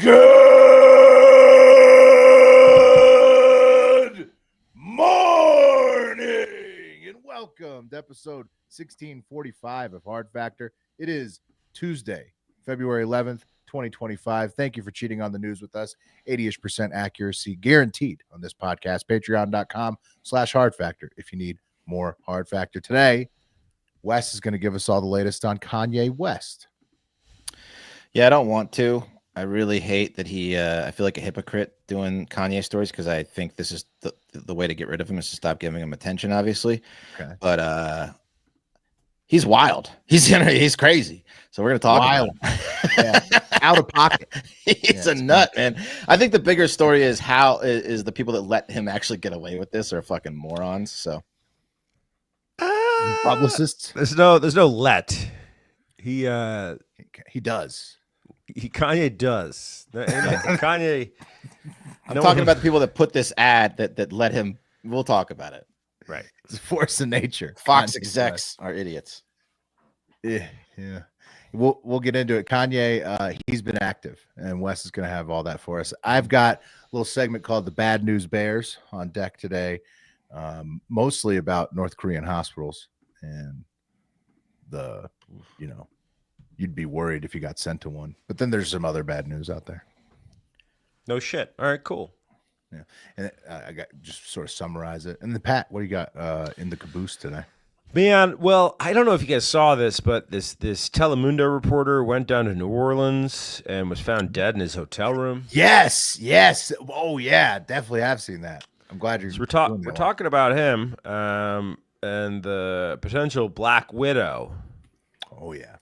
Good morning and welcome to episode 1645 of Hard Factor. It is Tuesday, February 11th, 2025. Thank you for cheating on the news with us. 80-ish% accuracy guaranteed on this podcast. Patreon.com/Hard Factor if you need more Hard Factor. Today, Wes is going to give us all the latest on Kanye West. Yeah, I don't want to. I really hate that I feel like a hypocrite doing Kanye stories because I think this is the way to get rid of him is to stop giving him attention, obviously. Okay. But he's wild. He's crazy. So we're going to talk about him. Yeah. Out of pocket. He's a nut, man. I think the bigger story is how is the people that let him actually get away with this are fucking morons. So publicists. There's no let. He does. Kanye does. Kanye. I'm talking about the people that put this ad that let him. We'll talk about it. Right. It's a force of nature. Fox execs are idiots. Yeah. We'll get into it. Kanye, he's been active, and Wes is going to have all that for us. I've got a little segment called the Bad News Bears on deck today, mostly about North Korean hospitals and you'd be worried if you got sent to one. But then there's some other bad news out there. No shit. All right, cool. Yeah, and I got just sort of summarize it. And then Pat, what do you got in the caboose today? Man, well, I don't know if you guys saw this, but this Telemundo reporter went down to New Orleans and was found dead in his hotel room. Yes. Oh yeah, definitely have seen that. I'm glad you're. So we're talking about him and the potential Black Widow. Oh yeah.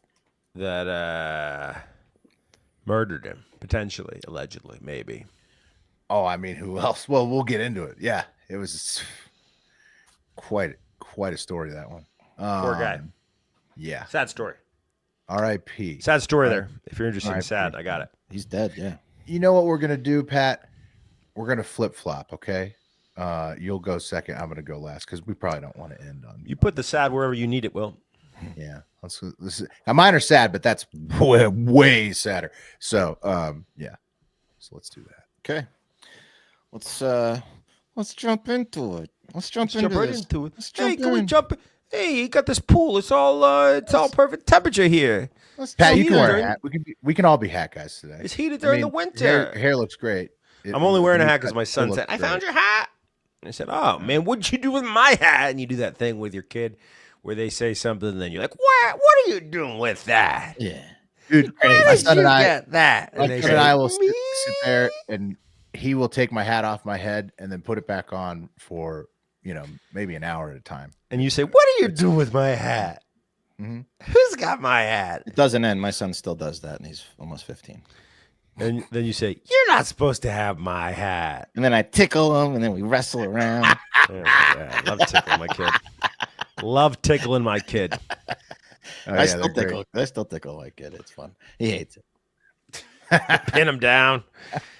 That murdered him, potentially, allegedly, maybe. Oh, I mean, who else? Well, we'll get into it. Yeah, it was quite a story, that one. Poor guy. Yeah. Sad story. R.I.P. Sad story there. If you're interested in sad, I got it. He's dead, yeah. You know what we're going to do, Pat? We're going to flip-flop, okay? You'll go second. I'm going to go last because we probably don't want to end on... You put the sad wherever you need it, Will. Yeah. Mine are sad, but that's way sadder. So, yeah. So let's do that. Okay. Let's jump into it. Let's jump into it. Hey, can we jump? Hey, you got this pool. It's all perfect temperature here. Pat, you can wear a hat. We can all be hat guys today. It's heated during the winter. Hair looks great. I'm only wearing a hat because my son said, "I found your hat." And I said, "Oh man, what'd you do with my hat?" And you do that thing with your kid where they say something, and then you're like, "What? What are you doing with that?" Yeah, dude. My son and I get that. My son and I will sit there, and he will take my hat off my head and then put it back on for maybe an hour at a time. And you say, "What are you doing with my hat? Mm-hmm. Who's got my hat?" It doesn't end. My son still does that, and he's almost 15. And then you say, "You're not supposed to have my hat." And then I tickle him, and then we wrestle around. I love tickling my kid. Love tickling my kid. I still tickle my kid. It's fun. He hates it. Pin him down.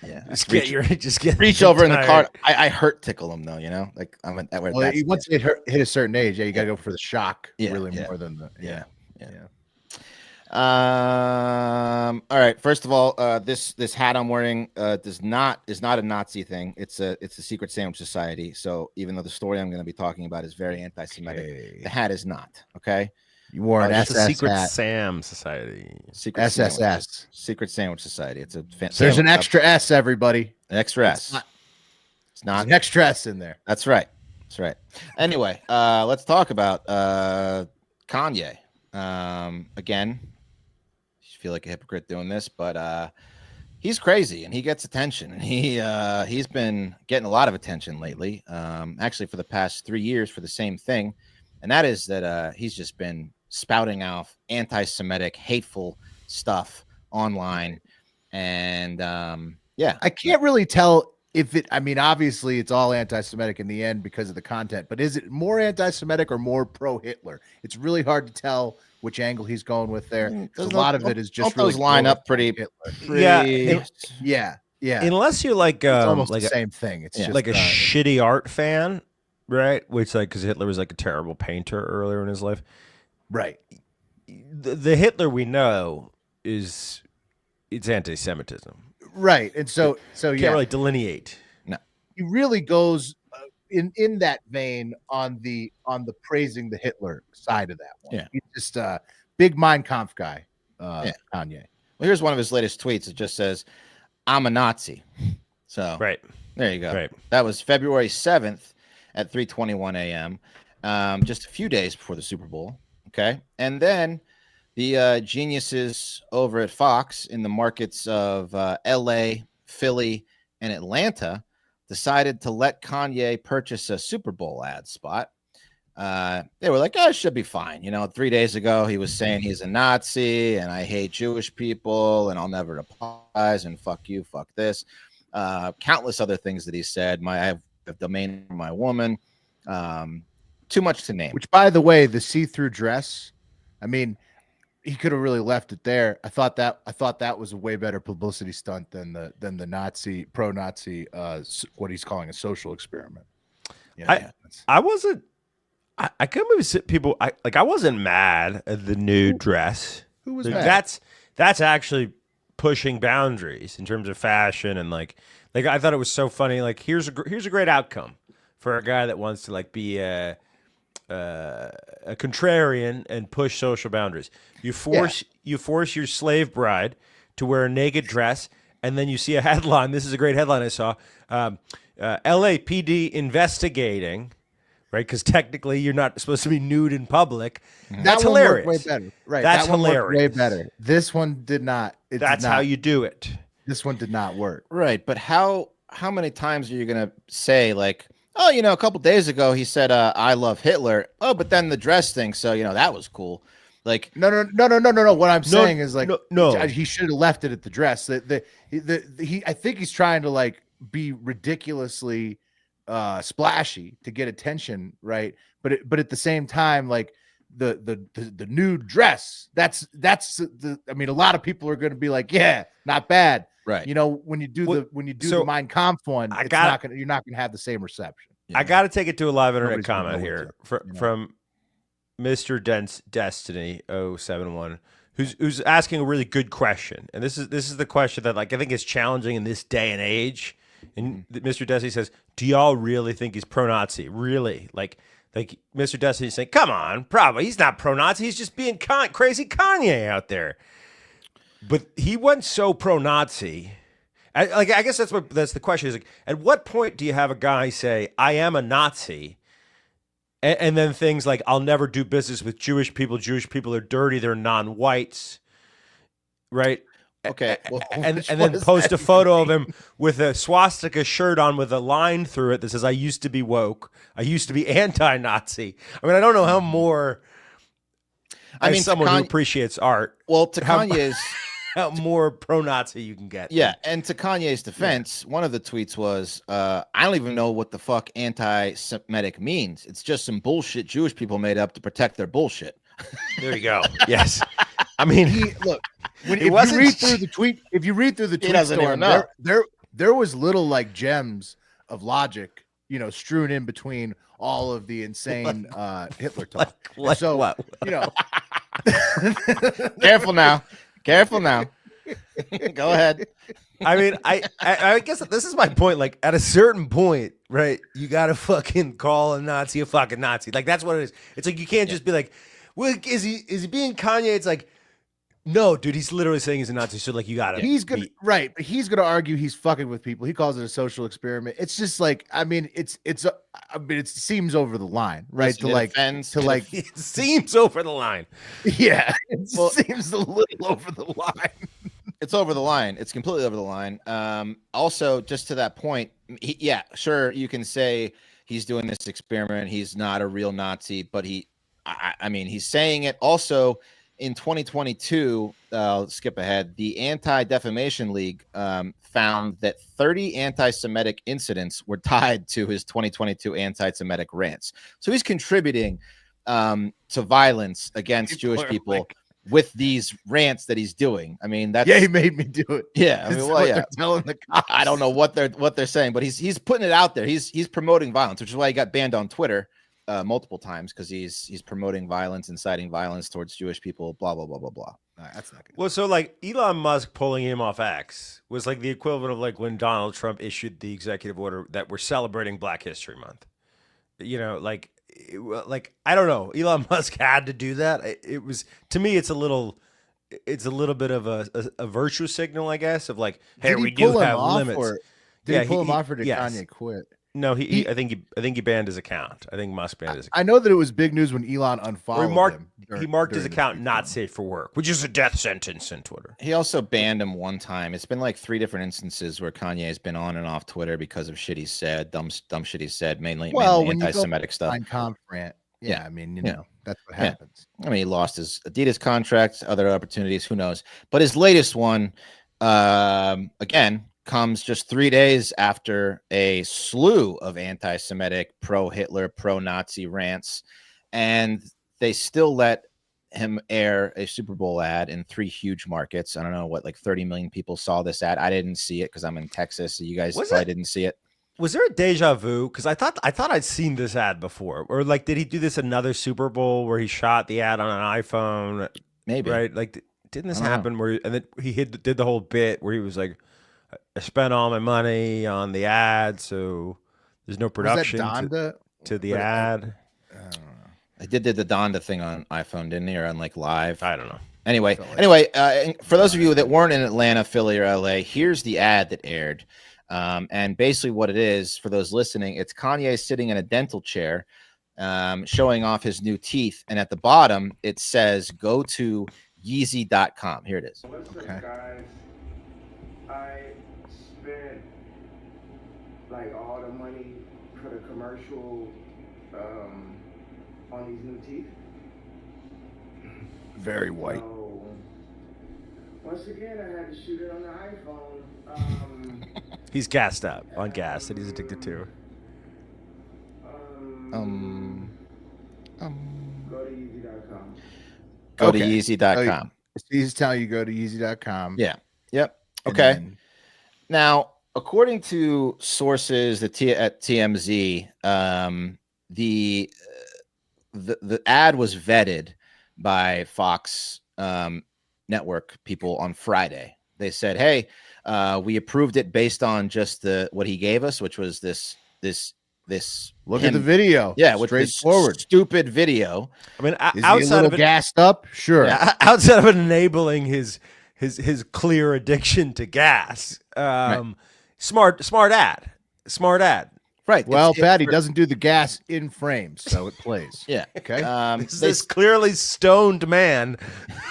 Yeah. Just get reach over in the car. I hurt tickle him though, like I'm at where that's once it hit a certain age, you gotta go for the shock more than the yeah. All right. First of all, this hat I'm wearing is not a Nazi thing. It's a secret sandwich society. So even though the story I'm going to be talking about is very anti-Semitic, the hat is not. Okay. You wore an SS Secret hat. Sam Society. Secret SSS. Sandwich. Secret Sandwich Society. It's a there's an extra S, everybody. An extra S. It's not an extra S in there. That's right. Anyway, let's talk about Kanye. Again, I feel like a hypocrite doing this, but he's crazy and he gets attention, and he's been getting a lot of attention lately. Actually, for the past 3 years for the same thing, and that is that he's just been spouting out anti-Semitic, hateful stuff online, and I can't really tell if it. I mean, obviously, it's all anti-Semitic in the end because of the content, but is it more anti-Semitic or more pro-Hitler? It's really hard to tell which angle he's going with there. A lot of it is just really those line up pretty. Yeah. Unless you're like almost like the same thing. It's just like a shitty art fan, right? Which because Hitler was like a terrible painter earlier in his life, right? The Hitler we know it's anti-Semitism, Right. And so Can't really delineate. he really goes in that vein on the praising the Hitler side of that one. Yeah. He's just a big Mein Kampf guy, Yeah. Kanye. Well, here's one of his latest tweets. It just says, "I'm a Nazi." So Right. there you go. Right. That was February 7th at 3:21 a.m. Just a few days before the Super Bowl. Okay. And then the geniuses over at Fox in the markets of LA, Philly, and Atlanta decided to let Kanye purchase a Super Bowl ad spot. They were like, "Oh, it should be fine." 3 days ago, he was saying he's a Nazi and I hate Jewish people and I'll never apologize and fuck you, fuck this. Countless other things that he said. I have a domain for my woman. Too much to name. Which, by the way, the see-through dress, I mean, he could have really left it there. I thought that was a way better publicity stunt than the Nazi, pro-Nazi, what he's calling a social experiment. I wasn't. I couldn't believe people. I wasn't mad at the new dress. Who was like, mad? That's actually pushing boundaries in terms of fashion and like I thought it was so funny. Like here's a great outcome for a guy that wants to be a contrarian and push social boundaries. You force your slave bride to wear a naked dress, and then you see a headline. This is a great headline I saw. LAPD investigating. Right, because technically you're not supposed to be nude in public. That's hilarious. Way better. Right, that's that one hilarious. Way better. This one did not. That's how you do it. This one did not work. Right, but how many times are you gonna say like, oh, a couple days ago he said, "I love Hitler." Oh, but then the dress thing. So that was cool. Like, no. What I'm saying is like, no. He should have left it at the dress. I think he's trying to be ridiculously splashy to get attention, right? But at the same time, like the nude dress, that's I mean, a lot of people are going to be like, yeah, not bad, right? When you do the Mein Kampf one, you're not going to have the same reception. I got to take it to a live internet comment here from Mr. Destiny 071, who's asking a really good question, and this is the question that I think is challenging in this day and age. And Mr. Desi says, "Do y'all really think he's pro-Nazi? Really?" Like Mr. Desi's saying, "Come on, probably he's not pro-Nazi. He's just being crazy Kanye out there." But he went so pro-Nazi. I guess that's the question. Is like, at what point do you have a guy say, "I am a Nazi," and then things like, "I'll never do business with Jewish people. Jewish people are dirty. They're non-whites," right? Okay, well, and then post a photo of him with a swastika shirt on with a line through it that says, "I used to be woke. I used to be anti-Nazi." I mean, I don't know how more. Someone who appreciates art. Well, to Kanye's, how more pro-Nazi you can get. Yeah, and to Kanye's defense, one of the tweets was, "I don't even know what the fuck anti-Semitic means. It's just some bullshit Jewish people made up to protect their bullshit." There you go. Yes. I mean, if you read through the tweet storm, there was little gems of logic, strewn in between all of the insane Hitler talk. So what? Careful now. Go ahead. I mean, I guess this is my point. Like, at a certain point, right, you gotta fucking call a Nazi a fucking Nazi. Like, that's what it is. It's like you can't just be like, well, is he being Kanye? It's like, no, dude, he's literally saying he's a Nazi. So you gotta. He's gonna but he's gonna argue he's fucking with people. He calls it a social experiment. It's just it seems over the line, right? It seems over the line. Yeah, it seems a little over the line. It's over the line. It's completely over the line. Also, just to that point, sure, you can say he's doing this experiment. He's not a real Nazi, but he's saying it. Also, in 2022, I'll skip ahead, the Anti-Defamation League found that 30 anti-Semitic incidents were tied to his 2022 anti-Semitic rants. So he's contributing to violence against Jewish people with these rants that he's doing. I mean, he made me do it. Yeah, I mean, they're telling the cops. I don't know what they're saying, but he's putting it out there. He's promoting violence, which is why he got banned on Twitter multiple times, because he's promoting violence, inciting violence towards Jewish people, blah blah blah blah blah. That's not good. Well, so like Elon Musk pulling him off X was like the equivalent of like when Donald Trump issued the executive order that we're celebrating Black History Month. You know, like I don't know. Elon Musk had to do that. It was, to me, it's a little bit of a virtue signal, I guess, of like, hey, we do have limits. Did he pull him off, or did Kanye quit? No, I think he banned his account. I think Musk banned his account. I know that it was big news when Elon unfollowed him. He marked his account not safe for work, which is a death sentence in Twitter. He also banned him one time. It's been like 3 different instances where Kanye has been on and off Twitter because of shit he said, dumb shit he said, mainly anti-Semitic stuff. Yeah, I mean, you know, that's what happens. I mean, he lost his Adidas contract, other opportunities, who knows? But his latest one, again, comes just 3 days after a slew of anti-Semitic, pro-Hitler, pro-Nazi rants, and they still let him air a Super Bowl ad in 3 huge markets. I don't know what, like 30 million people saw this ad. I didn't see it because I'm in Texas, so you guys probably didn't see it. Was there a deja vu? Because I thought I'd seen this ad before, or like, did he do this another Super Bowl where he shot the ad on an iPhone? Maybe, right? Like, didn't this happen where? And then he did the whole bit where he was like, I spent all my money on the ad, so there's no production to the ad. I don't know. I did the Donda thing on iPhone, didn't he, or on like live? I don't know. Anyway, for those of you that weren't in Atlanta, Philly, or LA, here's the ad that aired. And basically what it is, for those listening, it's Kanye sitting in a dental chair, showing off his new teeth. And at the bottom, it says, go to Yeezy.com. Here it is. What's up, guys? I spent like all the money for the commercial on these new teeth. Very white. So, once again, I had to shoot it on the iPhone. He's gassed up on gas that he's addicted to. Go to Yeezy.com. Go to Yeezy.com. He's telling you go to Yeezy.com. Yeah. Yep. Okay. Now, according to sources at TMZ, the ad was vetted by Fox network people on Friday. They said, "Hey, we approved it based on just what he gave us, which was this." Look at the video. Yeah, with this stupid video. I mean, is outside of it, gassed up, sure. Yeah, outside of enabling his clear addiction to gas, right. Smart ad. Right. Well, Pat, he doesn't do the gas in frames, so it plays. Yeah. Okay. This clearly stoned man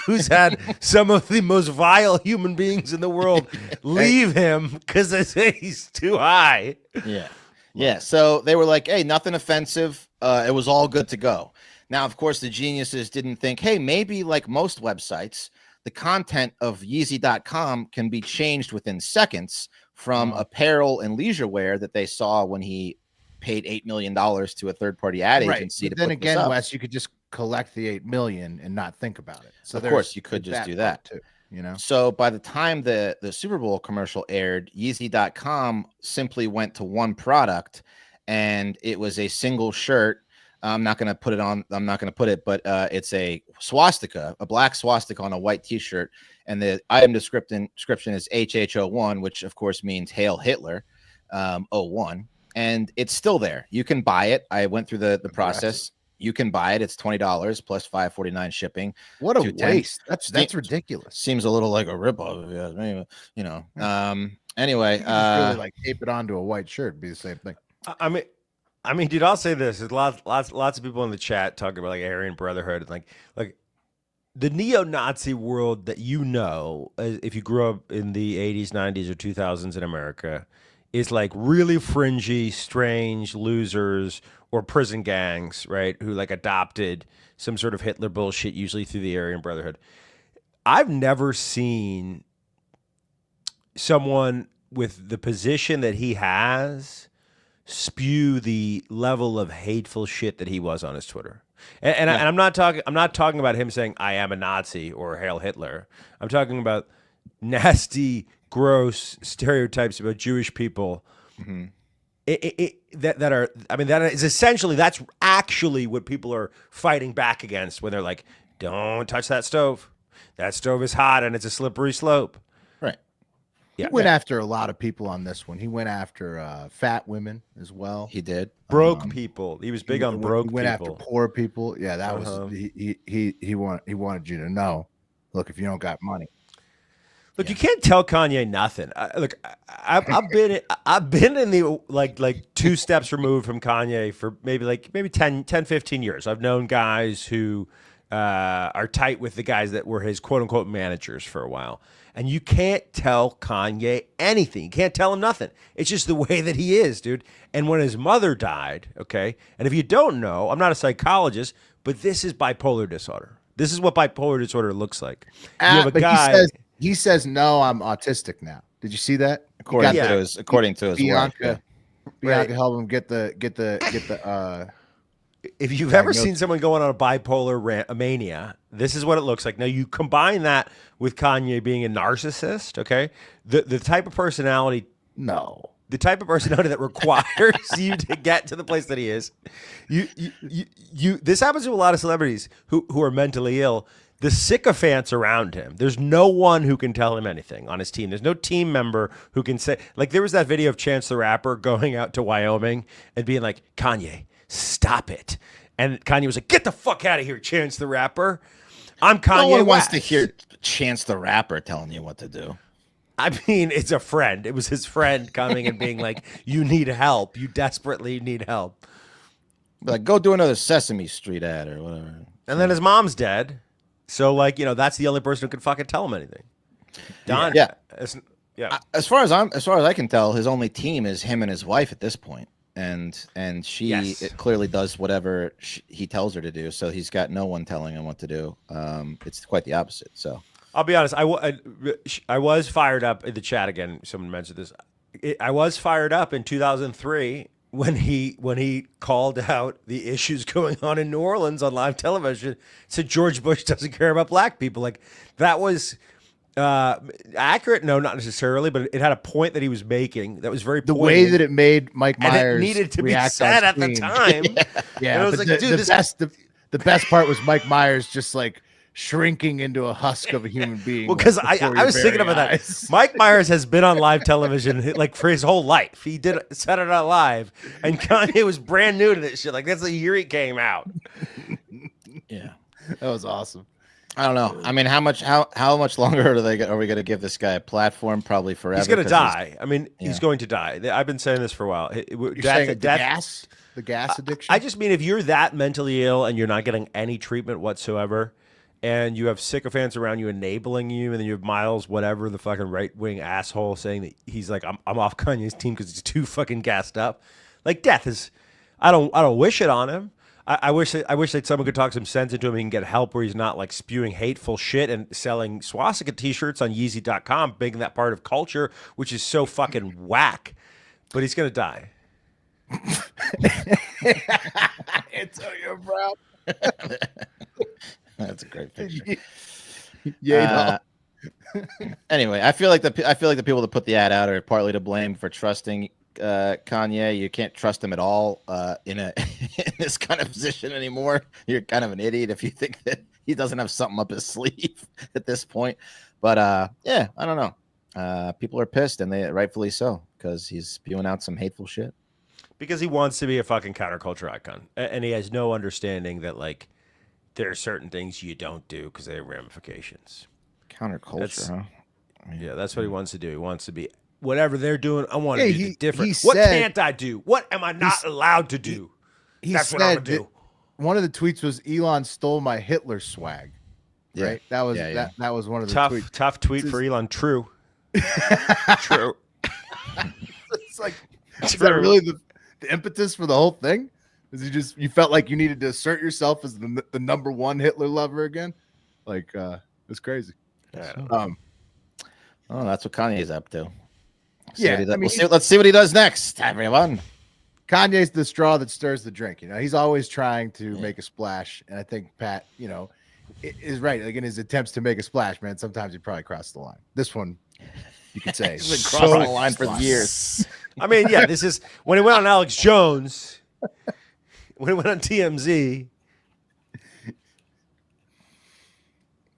who's had some of the most vile human beings in the world leave him because they say he's too high. Yeah. Yeah. So they were like, hey, nothing offensive. It was all good to go. Now, of course, the geniuses didn't think, hey, maybe like most websites, the content of Yeezy.com can be changed within seconds from apparel and leisure wear that they saw when he paid $8 million to a third-party ad agency. But then again, Wes, you could just collect the $8 million and not think about it. So of course, you could just do that too. You know. So by the time the Super Bowl commercial aired, Yeezy.com simply went to one product, and it was a single shirt. I'm not going to put it on. I'm not going to put it, but it's a swastika, a black swastika on a white T-shirt. And the item description is HH01, which of course means Hail Hitler, 01. And it's still there. You can buy it. I went through the process. You can buy it. It's $20 plus $5.49 shipping. What a waste. That's ridiculous. Seems a little like a ripoff. You know. Anyway, you just really like tape it onto a white shirt. It'd be the same thing. I mean, dude, I'll say this. There's lots of people in the chat talking about like Aryan Brotherhood and like the neo-Nazi world that you know, if you grew up in the 80s, 90s, or 2000s in America, is like really fringy, strange losers or prison gangs, right? Who like adopted some sort of Hitler bullshit, usually through the Aryan Brotherhood. I've never seen someone with the position that he has spew the level of hateful shit that he was on his Twitter. And I'm not talking about him saying I am a Nazi or Hail Hitler. I'm talking about nasty, gross stereotypes about Jewish people. Mm-hmm. That's actually what people are fighting back against when they're like, don't touch that stove. That stove is hot and it's a slippery slope. Right. He Yeah. went after a lot of people on this one. He went after fat women as well. He did. Broke people. He was big on broke He went people. after poor people. Yeah, that Uh-huh. was he wanted you to know. Look, if you don't got money. Look, you can't tell Kanye nothing. I've been in the like 2 steps removed from Kanye for maybe 10, 15 years. I've known guys who are tight with the guys that were his quote unquote managers for a while. And you can't tell Kanye anything. You can't tell him nothing. It's just the way that he is, dude. And when his mother died, okay, and if you don't know, I'm not a psychologist, but this is bipolar disorder. This is what bipolar disorder looks like. You have a But guy. he says no, I'm autistic now. Did you see that? According Yeah. to his wife. Bianca Right. helped him get the If you've ever seen someone going on a bipolar mania, this is what it looks like. Now, you combine that with Kanye being a narcissist, okay? The type of personality the type of personality that requires you to get to the place that he is. You this happens to a lot of celebrities who are mentally ill. The sycophants around him. There's no one who can tell him anything on his team. There's no team member who can say, like, there was that video of Chance the Rapper going out to Wyoming and being like, Kanye, stop it. And Kanye was like, get the fuck out of here, Chance the Rapper. I'm Kanye No one West. wants to hear Chance the Rapper telling you what to do. I mean, it's a friend. It was his friend coming and being like, you need help. You desperately need help. Like, go do another Sesame Street ad or whatever. And then his mom's dead. So, like, that's the only person who can fucking tell him anything. Don, Yeah. Yeah. As far as I can tell, his only team is him and his wife at this point, and she it clearly does whatever he tells her to do. So he's got no one telling him what to do. It's quite the opposite. So I'll be honest. I was fired up in the chat again. Someone mentioned this. I was fired up in 2003 when he called out the issues going on in New Orleans on live television. Said George Bush doesn't care about black people. Like, that was accurate. No, not necessarily, but it had a point that he was making that was very the poignant. way that it made Mike And Myers it needed to be react said on at the screen. time. Yeah, And I was but like, dude, the best part was Mike Myers just like shrinking into a husk of a human being. Well, because like, before I your was thinking very about eyes. that. Mike Myers has been on live television like for his whole life. He did Saturday Night Live, and Kanye was brand new to this shit. Like, that's the year he came out. yeah, That was awesome. I don't know. I mean, how much longer are we going to give this guy a platform? Probably forever. He's going to 'cause die. I mean, Yeah. he's going to die. I've been saying this for a while. You're saying the gas addiction. I just mean, if you're that mentally ill and you're not getting any treatment whatsoever, and you have sycophants around you enabling you, and then you have Miles, whatever, the fucking right-wing asshole saying that he's like, I'm off Kanye's team because he's too fucking gassed up. Like, death is, I don't wish it on him. I wish that someone could talk some sense into him and he can get help where he's not like spewing hateful shit and selling swastika t-shirts on Yeezy.com, making that part of culture, which is so fucking whack. But he's going to die. Antonio Brown. That's a great picture. Yeah. Anyway, I feel like the people that put the ad out are partly to blame for trusting Kanye. You can't trust him at all in this kind of position anymore. You're kind of an idiot if you think that he doesn't have something up his sleeve at this point. But yeah, I don't know. People are pissed, and they rightfully so, because he's spewing out some hateful shit. Because he wants to be a fucking counterculture icon, and he has no understanding that like there are certain things you don't do because they have ramifications. Counterculture, huh? Yeah, that's what he wants to do. He wants to be whatever they're doing. I want to do different. he What said- can't I do? What am I not allowed to do? He That's what I'm gonna said do. one of the tweets was Elon stole my Hitler swag. Yeah. Right? That was Yeah. that was one of the Tough, tweets. tough tweet for Elon. True. True. It's like, is that really the impetus for the whole thing? Is you felt like you needed to assert yourself as the number one Hitler lover again? Like it's crazy. Yeah. Oh, that's what Kanye's up to. Yeah, Let's see what he does next, everyone. Kanye's the straw that stirs the drink. You know, he's always trying to make a splash, and I think Pat, is right. Like in his attempts to make a splash, man, sometimes he probably crossed the line. This one, you could say, He's been crossing the line for years. I mean, yeah, this is when he went on Alex Jones, when he went on TMZ.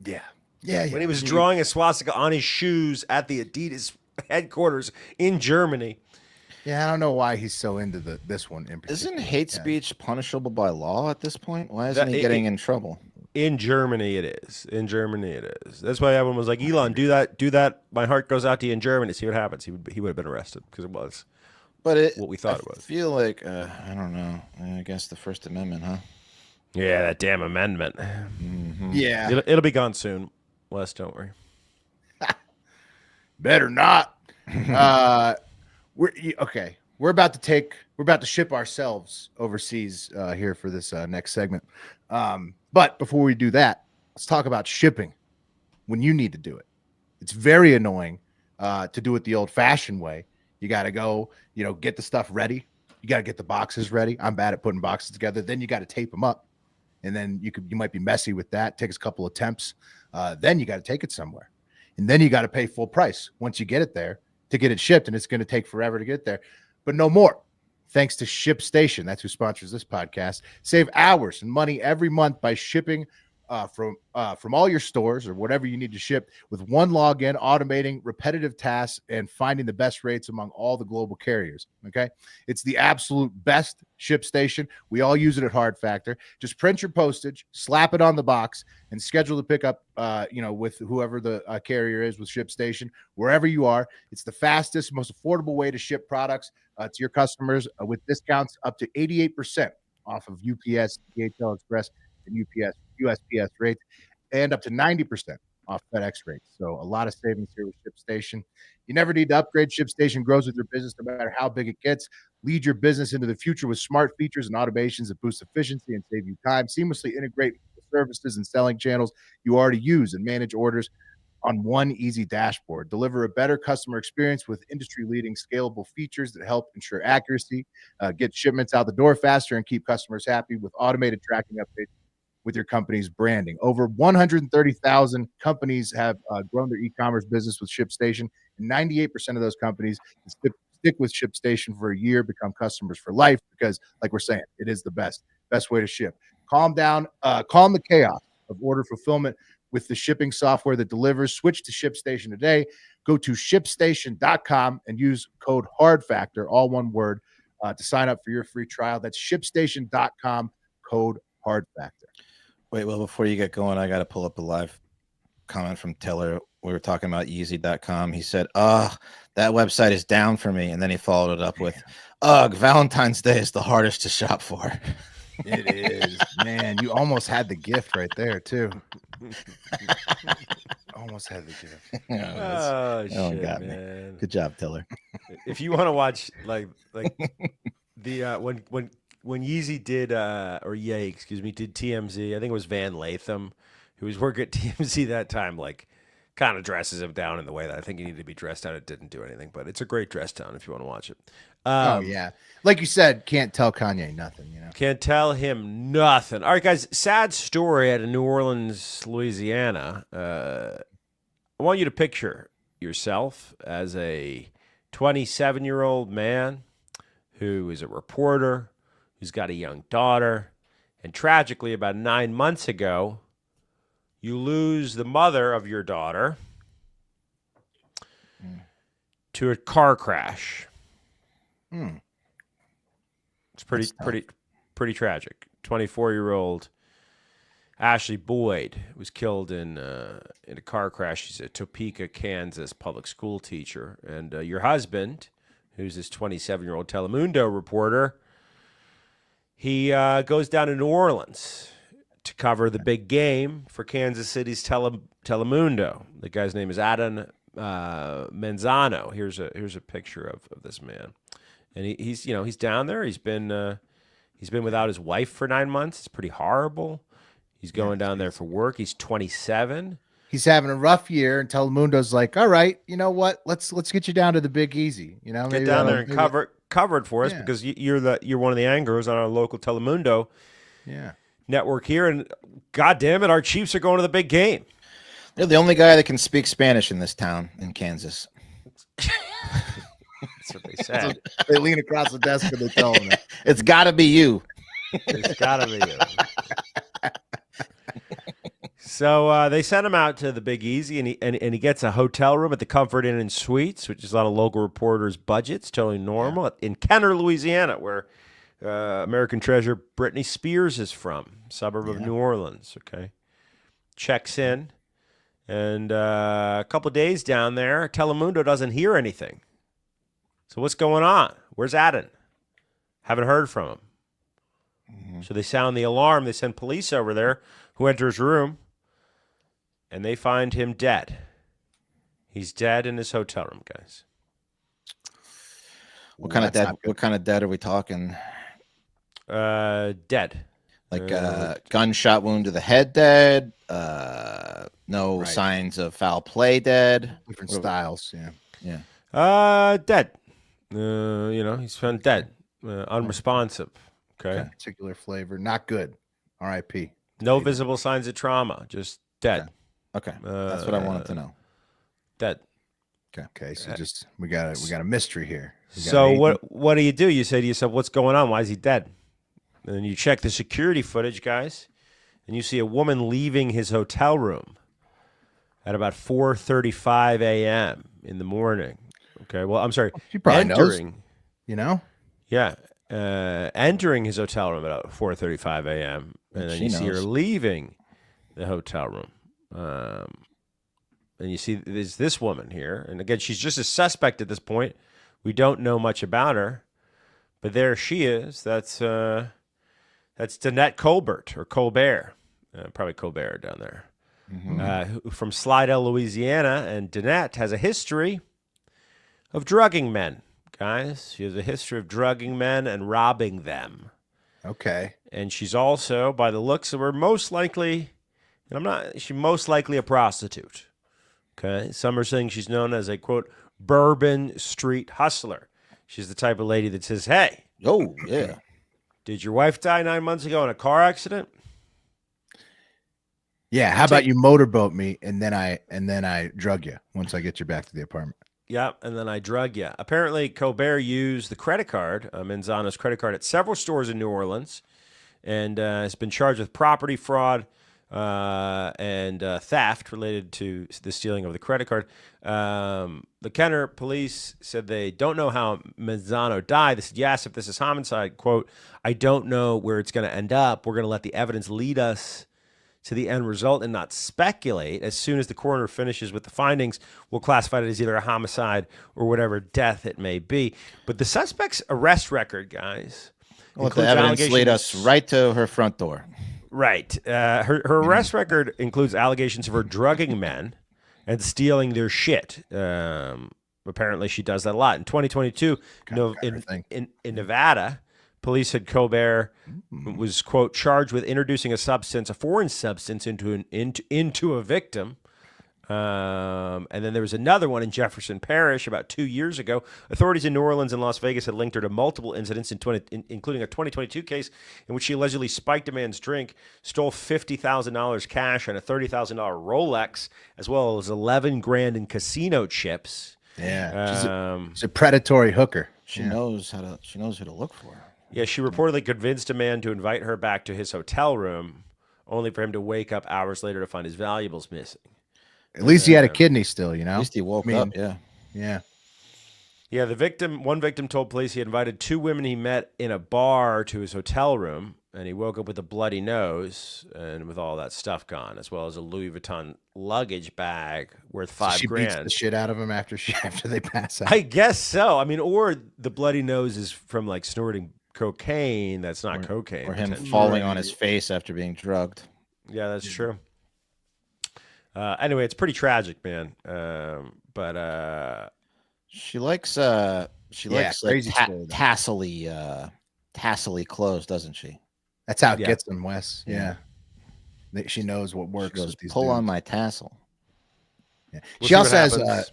Yeah. Yeah, when he was drawing a swastika on his shoes at the Adidas headquarters in Germany. Yeah, I don't know why he's so into this one in particular. Isn't hate speech punishable by law at this point? Why isn't he getting in trouble? In Germany, it is. In Germany, it is. That's why everyone was like, Elon, do that. My heart goes out to you in Germany. See what happens. He would have been arrested because it was what we thought it was. I feel like, I don't know, I guess the First Amendment, huh? Yeah, that damn amendment. Mm-hmm. Yeah. It'll be gone soon, Wes, don't worry. Better not. We're about to ship ourselves overseas here for this next segment. But before we do that, let's talk about shipping when you need to do it. It's very annoying to do it the old-fashioned way. You got to go, get the stuff ready. You got to get the boxes ready. I'm bad at putting boxes together. Then you got to tape them up, and then you might be messy with that. Takes a couple attempts. Then you got to take it somewhere, and then you got to pay full price once you get it there to get it shipped, and it's going to take forever to get there. But no more. Thanks to ShipStation, that's who sponsors this podcast. Save hours and money every month by shipping from all your stores or whatever you need to ship with one login, automating repetitive tasks and finding the best rates among all the global carriers. Okay, it's the absolute best ShipStation. We all use it at Hard Factor. Just print your postage, slap it on the box, and schedule the pickup. With whoever the carrier is with ShipStation, wherever you are. It's the fastest, most affordable way to ship products to your customers with discounts up to 88% off of UPS, DHL Express, and USPS rates, and up to 90% off FedEx rates. So a lot of savings here with ShipStation. You never need to upgrade. ShipStation grows with your business no matter how big it gets. Lead your business into the future with smart features and automations that boost efficiency and save you time. Seamlessly integrate services and selling channels you already use and manage orders on one easy dashboard. Deliver a better customer experience with industry-leading scalable features that help ensure accuracy, get shipments out the door faster, and keep customers happy with automated tracking updates with your company's branding. Over 130,000 companies have grown their e-commerce business with ShipStation, and 98% of those companies stick with ShipStation for a year, become customers for life because, like we're saying, it is the best way to ship. Calm the chaos of order fulfillment with the shipping software that delivers. Switch to ShipStation today. Go to ShipStation.com and use code HARDFACTOR, all one word, to sign up for your free trial. That's ShipStation.com, code HARDFACTOR. Wait, well, before you get going, I got to pull up a live comment from Taylor. We were talking about Yeezy.com. He said, that website is down for me. And then he followed it up with, Valentine's Day is the hardest to shop for. It is, man. You almost had the gift right there, too. Almost had the gift. Shit, got man. Me. Good job, Taylor. If you want to watch like the when Yeezy did did TMZ, I think it was Van Latham who was working at TMZ that time, like kind of dresses him down in the way that I think he needed to be dressed down. It didn't do anything, but it's a great dress down if you want to watch it. Yeah. Like you said, can't tell Kanye nothing, Can't tell him nothing. All right, guys, sad story out of New Orleans, Louisiana. I want you to picture yourself as a 27-year-old man who is a reporter, who's got a young daughter, and tragically, about 9 months ago, you lose the mother of your daughter to a car crash. It's pretty tragic. 24-year-old Ashley Boyd was killed in a car crash. She's a Topeka, Kansas public school teacher. And your husband, who's this 27-year-old Telemundo reporter, he goes down to New Orleans to cover the big game for Kansas City's Telemundo. The guy's name is Adam Manzano. Here's a picture of this man, and he's down there. He's been without his wife for 9 months. It's pretty horrible. He's going down there for work. He's 27. He's having a rough year, and Telemundo's like, all right, you know what? Let's get you down to the Big Easy. Get down there and cover it for us because you're one of the anchors on our local Telemundo network here, and God damn it, our Chiefs are going to the big game. They're the only guy that can speak Spanish in this town in Kansas. That's what they said. They lean across the desk and they tell him that. It's got to be you. It's got to be you. So they sent him out to the Big Easy, and he gets a hotel room at the Comfort Inn and Suites, which is a lot of local reporters' budgets, totally normal, in Kenner, Louisiana, where American treasure Britney Spears is from, suburb of New Orleans. Okay, checks in, and a couple days down there, Telemundo doesn't hear anything. So what's going on? Where's Adam? Haven't heard from him. So they sound the alarm. They send police over there, who enter his room, and they find him dead. He's dead in his hotel room, guys. What kind of dead? What kind of dead are we talking? Dead. Like gunshot wound to the head, dead. No signs of foul play, dead. Different styles, yeah. Dead. He's found dead, unresponsive. Okay. Particular flavor, not good. R.I.P. No visible signs of trauma, just dead. Okay, that's what I wanted to know. Dead. Okay. So just we got a mystery here. So what do? You say to yourself, "What's going on? Why is he dead?" And then you check the security footage, guys, and you see a woman leaving his hotel room at about 4:35 a.m. in the morning. Okay. Well, I'm sorry. She probably knows. Yeah. Entering his hotel room at 4:35 a.m. and then you see her leaving the hotel room. And you see there's this woman here, and again, she's just a suspect at this point. We don't know much about her, but there she is. That's Danette Colbert or Colbert, probably Colbert down there, from Slidell, Louisiana, and Danette has a history of drugging men. Guys, she has a history of drugging men and robbing them. Okay. And she's also, by the looks of her, most likely a prostitute. Okay. Some are saying she's known as a, quote, Bourbon Street hustler. She's the type of lady that says, hey. Oh, yeah. Did your wife die 9 months ago in a car accident? Yeah. How about you motorboat me and then I drug you once I get you back to the apartment? Yeah, and then I drug you. Apparently, Colbert used the credit card, Manzano's credit card, at several stores in New Orleans, and has been charged with property fraud and theft related to the stealing of the credit card. The Kenner police said they don't know how Manzano died. They said, yes, if this is homicide, quote, I don't know where it's going to end up. We're going to let the evidence lead us to the end result and not speculate. As soon as the coroner finishes with the findings, we'll classify it as either a homicide or whatever death it may be. But the suspect's arrest record, guys, well, the evidence lead us right to her front door. Right. Her arrest record includes allegations of her drugging men and stealing their shit. Apparently, she does that a lot. In 2022, in Nevada, police said Colbert was, quote, charged with introducing a foreign substance into a victim. And then there was another one in Jefferson Parish about 2 years ago. Authorities in New Orleans and Las Vegas had linked her to multiple incidents, including a 2022 case in which she allegedly spiked a man's drink, stole $50,000 cash and a $30,000 Rolex, as well as 11 grand in casino chips. Yeah, she's a predatory hooker. She knows who to look for. Yeah, she reportedly convinced a man to invite her back to his hotel room, only for him to wake up hours later to find his valuables missing. At least he had a kidney still, At least he woke up, yeah. Yeah, one victim told police he invited two women he met in a bar to his hotel room, and he woke up with a bloody nose and with all that stuff gone, as well as a Louis Vuitton luggage bag worth $5,000. She beats the shit out of him after they pass out. I guess so. I mean, or the bloody nose is from like snorting cocaine. That's not cocaine. Or him falling on his face after being drugged. Yeah, that's true. Anyway, it's pretty tragic, man. But she likes like tassely clothes, doesn't she? That's how it gets them, Wes. Yeah. She knows what works. She goes, pull on my tassel. Yeah. She also has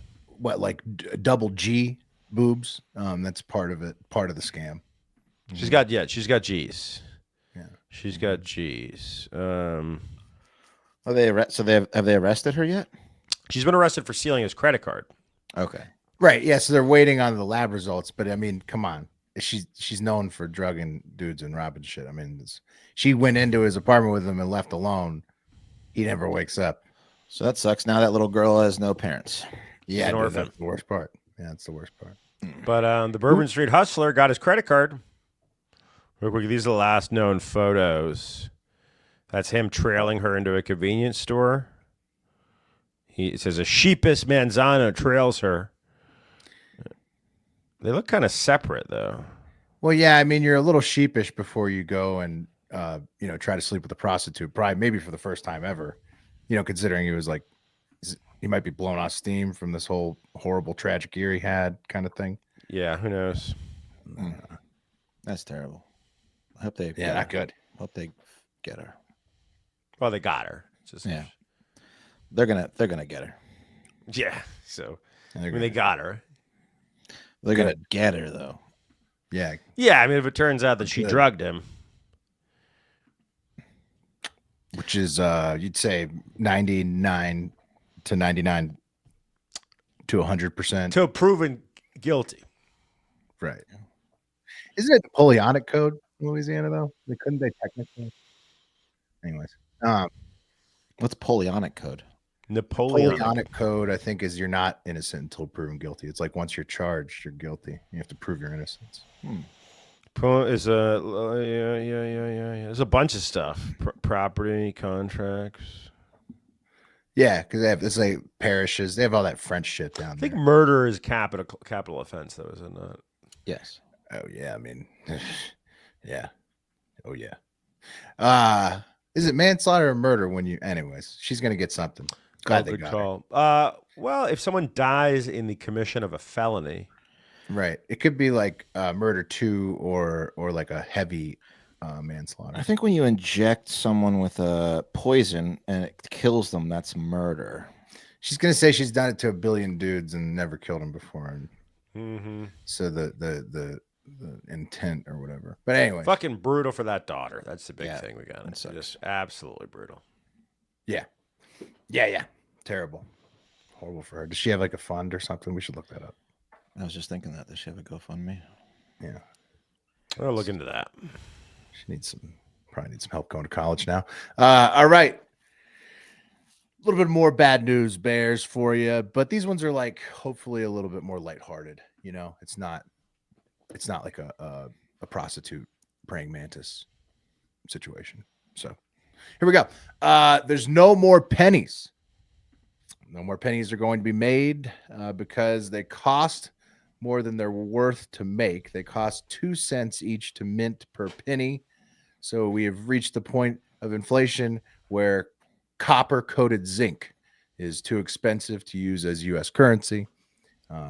double G boobs. That's part of it, part of the scam. She's got G's. Yeah. She's got G's. Have they arrested her yet? She's been arrested for stealing his credit card. Okay. Right. Yeah. So they're waiting on the lab results, but I mean, come on. She's known for drugging dudes and robbing shit. I mean, she went into his apartment with him and left alone. He never wakes up. So that sucks. Now that little girl has no parents. Yeah, an dude, orphan. that's the worst part. Yeah, that's the worst part. But the Bourbon Street Hustler got his credit card. Real quick, these are the last known photos. That's him trailing her into a convenience store. It says a sheepish Manzano trails her. They look kind of separate, though. Well, yeah, I mean, you're a little sheepish before you go and try to sleep with a prostitute, probably maybe for the first time ever. Considering he was like, he might be blown off steam from this whole horrible tragic year he had, kind of thing. Yeah, who knows? That's terrible. I hope they. Yeah, not good. Hope they get her. Well, they got her. Yeah, they're gonna get her. Yeah. So they got her. They're gonna get her though. Yeah. Yeah, I mean, if it turns out that she drugged him, which is you'd say 99 to 99 to 100% to proven guilty. Right. Isn't it the Napoleonic Code in Louisiana though? Couldn't they technically? Anyways, what's Napoleonic Code? Napoleonic Code, I think, is you're not innocent until proven guilty. It's like once you're charged, you're guilty. You have to prove your innocence. Is yeah. There's a bunch of stuff. Property contracts. Yeah, because they have this like parishes. They have all that French shit down there. I think murder is capital offense, though, is it not? Yes. Oh yeah, I mean, yeah. Oh yeah. Is it manslaughter or murder when you? Anyways, she's gonna get something. Glad they got her. Well, if someone dies in the commission of a felony, right? It could be like murder 2 or like a heavy manslaughter. I think when you inject someone with a poison and it kills them, that's murder. She's gonna say she's done it to a billion dudes and never killed them before, and so the intent or whatever. But anyway, fucking brutal for that daughter. That's the big thing we got. It's just absolutely brutal. Yeah. Terrible, horrible for her. Does she have like a fund or something? We should look that up. I was just thinking that. Does she have a GoFundMe? Yeah, I'll look into that. She probably needs some help going to college now. All right. A little bit more bad news, Bears, for you, but these ones are like hopefully a little bit more lighthearted. It's not like a prostitute praying mantis situation. So here we go. There's no more pennies. No more pennies are going to be made because they cost more than they're worth to make. They cost 2 cents each to mint per penny. So we have reached the point of inflation where copper-coated zinc is too expensive to use as U.S. currency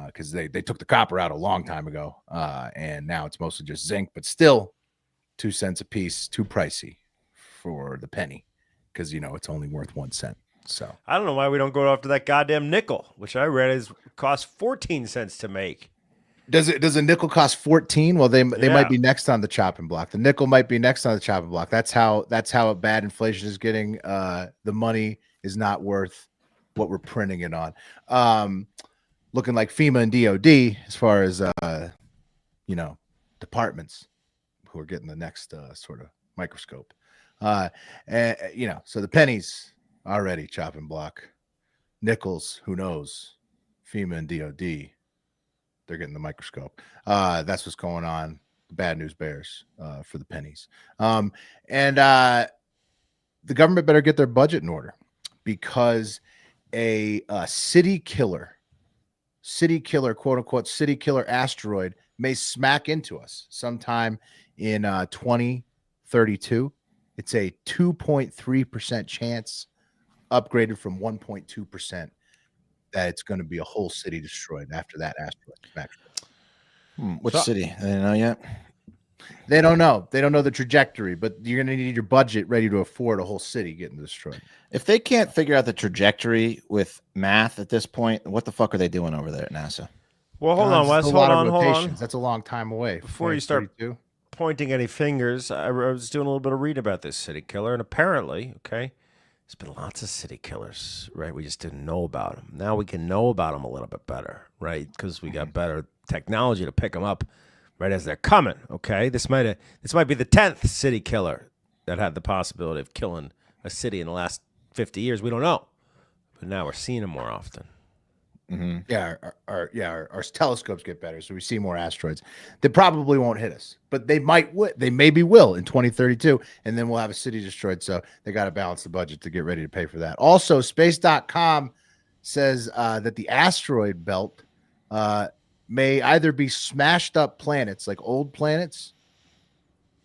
because they took the copper out a long time ago, and now it's mostly just zinc, but still 2 cents a piece, too pricey for the penny because, it's only worth 1 cent. So I don't know why we don't go after that goddamn nickel, which I read costs 14 cents to make. Does a nickel cost 14? Well, they might be next on the chopping block. The nickel might be next on the chopping block. That's how bad inflation is getting. The money is not worth what we're printing it on. Looking like FEMA and DOD as far as departments who are getting the next sort of microscope. So the pennies already chopping block. Nickels, who knows? FEMA and DOD, they're getting the microscope. That's what's going on. The bad news bears for the pennies. And the government better get their budget in order because a city killer, quote unquote, city killer asteroid may smack into us sometime in 2032. It's a 2.3% chance, upgraded from 1.2%, that it's going to be a whole city destroyed after that asteroid smacks. Which city? They don't know yet. They don't know. They don't know the trajectory, but you're going to need your budget ready to afford a whole city getting destroyed. If they can't figure out the trajectory with math at this point, what the fuck are they doing over there at NASA? Well, hold on, Wes. Hold on. That's a long time away. Before you start pointing any fingers, I was doing a little bit of reading about this city killer, and apparently, there's been lots of city killers, right? We just didn't know about them. Now we can know about them a little bit better, right? Because we got better technology to pick them up right as they're coming, okay? This might be the 10th city killer that had the possibility of killing a city in the last 50 years. We don't know. But now we're seeing them more often. Mm-hmm. Yeah, our telescopes get better, so we see more asteroids. They probably won't hit us, but they might. They maybe will in 2032, and then we'll have a city destroyed. So they got to balance the budget to get ready to pay for that. Also, Space.com says that the asteroid belt may either be smashed up planets, like old planets,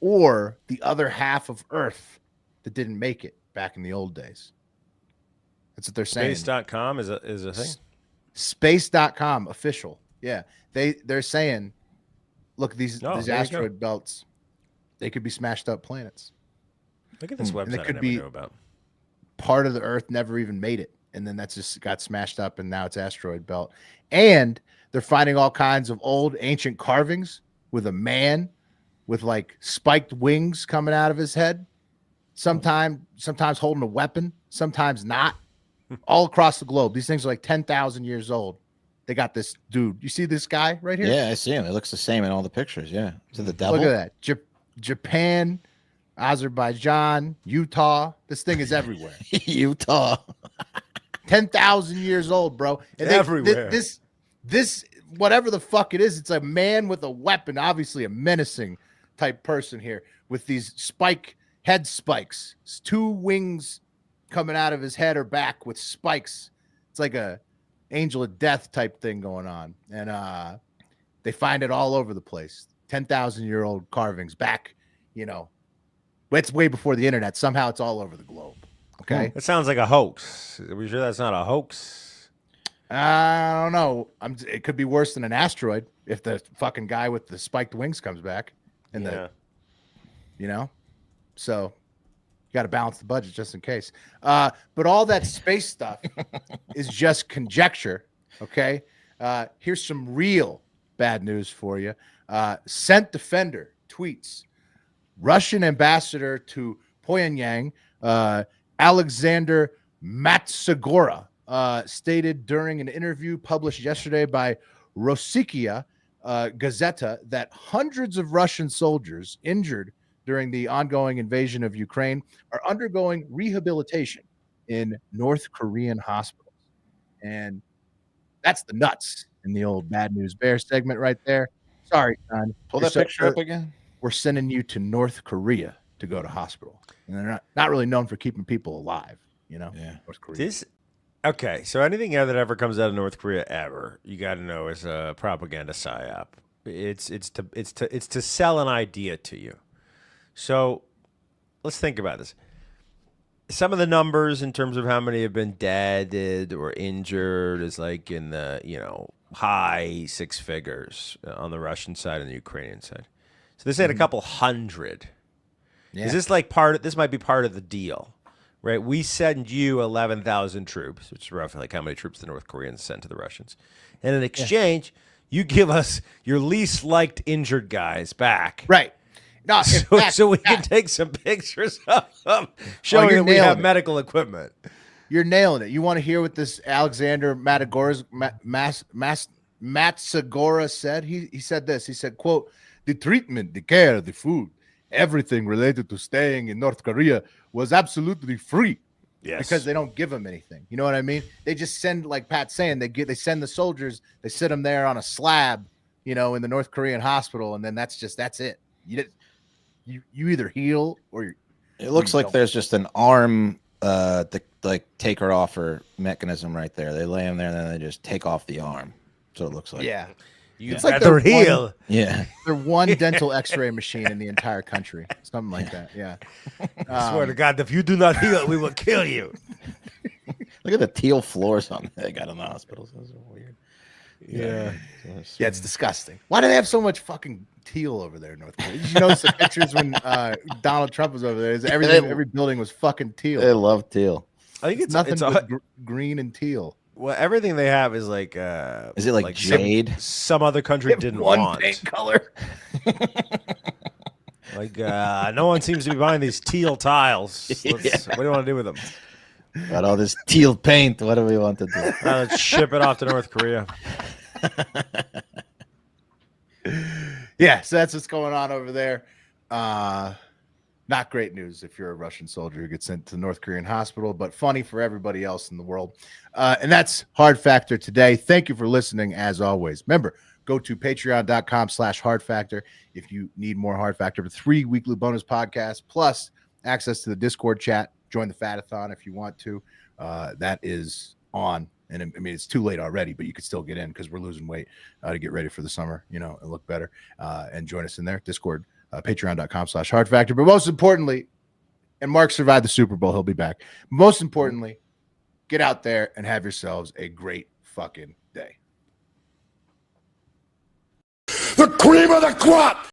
or the other half of Earth that didn't make it back in the old days. That's what they're saying. Space.com is a thing. Space.com official. Yeah. They're saying, look, these asteroid belts, they could be smashed up planets. Look at this website and it could I never be knew about. Part of the Earth never even made it. And then that's just got smashed up, and now it's asteroid belt. And they're finding all kinds of old ancient carvings with a man with like spiked wings coming out of his head. Sometimes holding a weapon, sometimes not. All across the globe. These things are like 10,000 years old. They got this dude. You see this guy right here? Yeah, I see him. It looks the same in all the pictures. Yeah. Is it the devil? Look at that. Japan, Azerbaijan, Utah. This thing is everywhere. Utah. 10,000 years old, bro. And everywhere. This, whatever the fuck it is, it's a man with a weapon, obviously a menacing type person here with these head spikes. It's 2 wings coming out of his head or back with spikes. It's like a angel of death type thing going on. And they find it all over the place. 10,000-year-old carvings back, it's way before the internet. Somehow it's all over the globe. Okay. That sounds like a hoax. Are we sure that's not a hoax? I don't know. It could be worse than an asteroid if the fucking guy with the spiked wings comes back. And so you got to balance the budget just in case. But all that space stuff is just conjecture. Okay. Here's some real bad news for you. Scent Defender tweets, Russian ambassador to Pyongyang, Alexander Matsagora, stated during an interview published yesterday by Rossiya Gazeta that hundreds of Russian soldiers injured during the ongoing invasion of Ukraine are undergoing rehabilitation in North Korean hospitals. And that's the nuts in the old Bad News Bear segment right there. Sorry, son. Pull that picture up again. We're sending you to North Korea to go to hospital. And they're not really known for keeping people alive, Yeah. North Korea. Okay, so anything that ever comes out of North Korea ever, you got to know is a propaganda psyop. It's to sell an idea to you. So let's think about this. Some of the numbers in terms of how many have been dead or injured is like in the, high 6 figures on the Russian side and the Ukrainian side. So they said a couple hundred. Yeah. Is this this might be part of the deal, right? We send you 11,000 troops, which is roughly like how many troops the North Koreans send to the Russians. And in exchange, you give us your least liked injured guys back. Right. No, so we can take some pictures of them showing that we have medical equipment. You're nailing it. You want to hear what this Alexander Matsagora said? He said this. He said, quote, the treatment, the care, the food, everything related to staying in North Korea was absolutely free. Yes. Because they don't give them anything. You know what I mean? They just send, like Pat's saying, they send the soldiers, they sit them there on a slab, in the North Korean hospital, and then that's it. You either heal or it looks like there's just an arm take her off her mechanism right there. They lay him there and then they just take off the arm. So it looks like. Yeah. It's like they're heal. Yeah. They're one dental x-ray machine in the entire country. Something like that. Yeah. I swear to God, if you do not heal, we will kill you. Look at the teal floors on they got in the hospitals. Those are weird. Yeah. Yeah, it's disgusting. Why do they have so much fucking teal over there in North Korea? Did you notice the pictures when Donald Trump was over there? Every building was fucking teal. They love teal. I think it's nothing but green and teal. Well, everything they have is like. Is it like jade? Some other country didn't want. Paint color. No one seems to be buying these teal tiles. What do you want to do with them? Got all this teal paint. What do we want to do? Let's ship it off to North Korea. Yeah, so that's what's going on over there. Not great news if you're a Russian soldier who gets sent to the North Korean hospital, but funny for everybody else in the world. And that's Hard Factor today. Thank you for listening, as always. Remember, go to patreon.com/Hard Factor if you need more Hard Factor. 3 weekly bonus podcasts, plus access to the Discord chat. Join the Fatathon if you want to. That is on. And I mean, it's too late already, but you could still get in because we're losing weight to get ready for the summer, and look better. And join us in there. Discord. Patreon.com/Hard Factor. But most importantly, and Mark survived the Super Bowl, he'll be back. Most importantly, get out there and have yourselves a great fucking day. The cream of the crop!